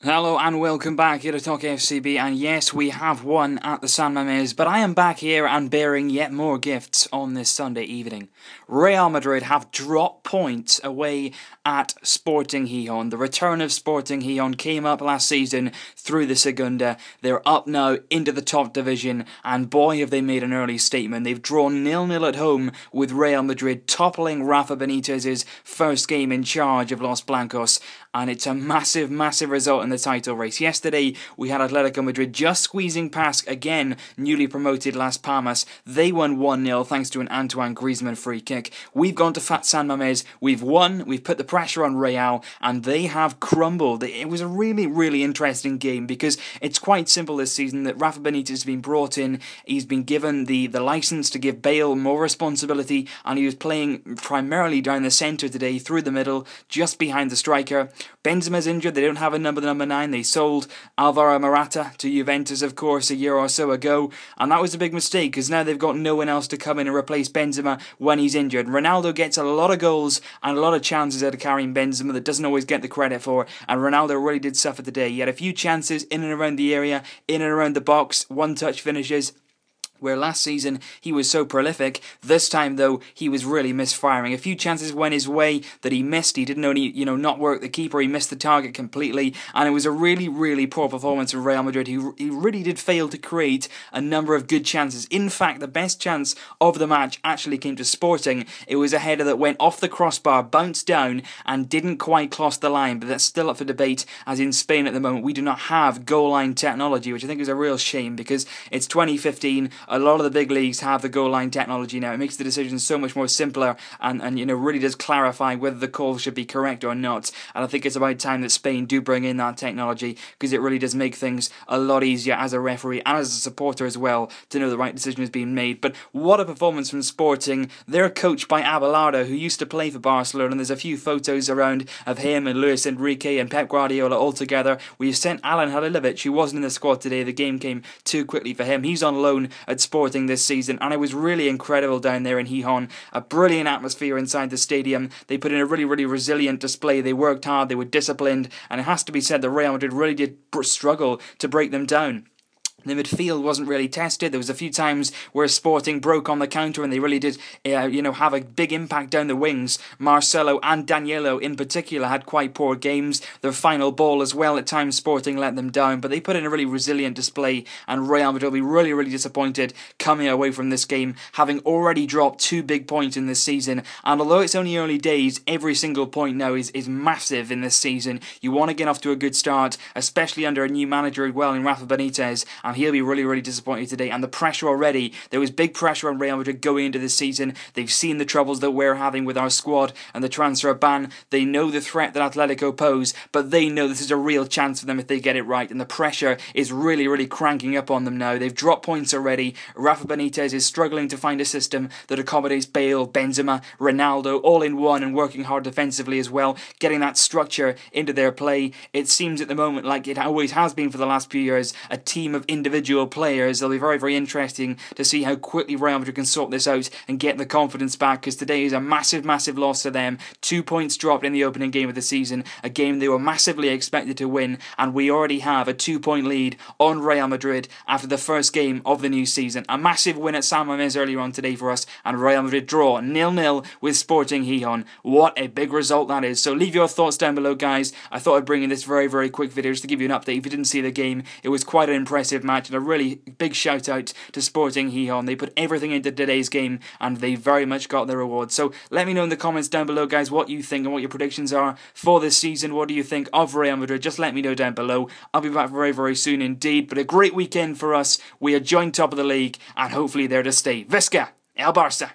Hello and welcome back here to Talk FCB, and yes, we have won at the San Mamés, but I am back here and bearing yet more gifts on this Sunday evening. Real Madrid have dropped points away at Sporting Gijón. The return of Sporting Gijón came up last season through the Segunda. They're up now into the top division, and boy have they made an early statement. They've drawn 0-0 at home with Real Madrid, toppling Rafa Benitez's first game in charge of Los Blancos, and it's a massive, massive result in the title race. Yesterday, we had Atletico Madrid just squeezing past, again, newly promoted Las Palmas. They won 1-0 thanks to an Antoine Griezmann free kick. We've gone to Fat San Mamés, we've won, we've put the pressure on Real, and they have crumbled. It was a really, really interesting game because it's quite simple this season that Rafa Benitez has been brought in, he's been given the license to give Bale more responsibility, and he was playing primarily down the centre today, through the middle, just behind the striker. Benzema's injured, they don't have a number 9. They sold Alvaro Morata to Juventus, of course, a year or so ago, and that was a big mistake because now they've got no one else to come in and replace Benzema when he's injured. Ronaldo gets a lot of goals and a lot of chances out of carrying Benzema that doesn't always get the credit for, and Ronaldo really did suffer today. He had a few chances in and around the area, in and around the box, one-touch finishes, where last season he was so prolific. This time, though, he was really misfiring. A few chances went his way that he missed. He didn't only, not work the keeper, he missed the target completely, and it was a really, really poor performance of Real Madrid. He really did fail to create a number of good chances. In fact, the best chance of the match actually came to Sporting. It was a header that went off the crossbar, bounced down, and didn't quite cross the line, but that's still up for debate, as in Spain at the moment we do not have goal line technology, which I think is a real shame because it's 2015. A lot of the big leagues have the goal line technology now. It makes the decision so much more simpler and really does clarify whether the call should be correct or not. And I think it's about time that Spain do bring in that technology because it really does make things a lot easier as a referee and as a supporter as well to know the right decision is being made. But what a performance from Sporting. They're coached by Abelardo, who used to play for Barcelona, and there's a few photos around of him and Luis Enrique and Pep Guardiola all together. We've sent Alan Halilovic, who wasn't in the squad today. The game came too quickly for him. He's on loan at Sporting this season, and it was really incredible down there in Gijón. A brilliant atmosphere inside the stadium. They put in a really, really resilient display. They worked hard, they were disciplined, and it has to be said that Real Madrid really did struggle to break them down. The midfield wasn't really tested. There was a few times where Sporting broke on the counter and they really did, have a big impact down the wings. Marcelo and Danilo in particular had quite poor games. Their final ball as well, at times Sporting let them down, but they put in a really resilient display, and Real Madrid will be really, really disappointed coming away from this game, having already dropped 2 big points in this season. And although it's only early days, every single point now is massive in this season. You want to get off to a good start, especially under a new manager as well in Rafa Benitez, and he'll be really, really disappointed today. And the pressure already, there was big pressure on Real Madrid going into this season. They've seen the troubles that we're having with our squad and the transfer ban. They know the threat that Atletico pose, but they know this is a real chance for them if they get it right, and the pressure is really, really cranking up on them now. They've dropped points already. Rafa Benitez is struggling to find a system that accommodates Bale, Benzema, Ronaldo all in one, and working hard defensively as well, getting that structure into their play. It seems at the moment, like it always has been for the last few years, a team of individual players. It'll be very, very interesting to see how quickly Real Madrid can sort this out and get the confidence back, because today is a massive, massive loss to them. 2 points dropped in the opening game of the season, a game they were massively expected to win, and we already have a 2-point lead on Real Madrid after the first game of the new season. A massive win at San Mamés earlier on today for us, and Real Madrid draw 0-0 with Sporting Gijón. What a big result that is. So leave your thoughts down below, guys. I thought I'd bring in this very, very quick video just to give you an update. If you didn't see the game, it was quite an impressive match, and a really big shout out to Sporting Gijón. They put everything into today's game and they very much got their reward. So let me know in the comments down below, guys, what you think and what your predictions are for this season. What do you think of Real Madrid? Just let me know down below. I'll be back very, very soon indeed. But a great weekend for us. We are joint top of the league and hopefully there to stay. Visca El Barça.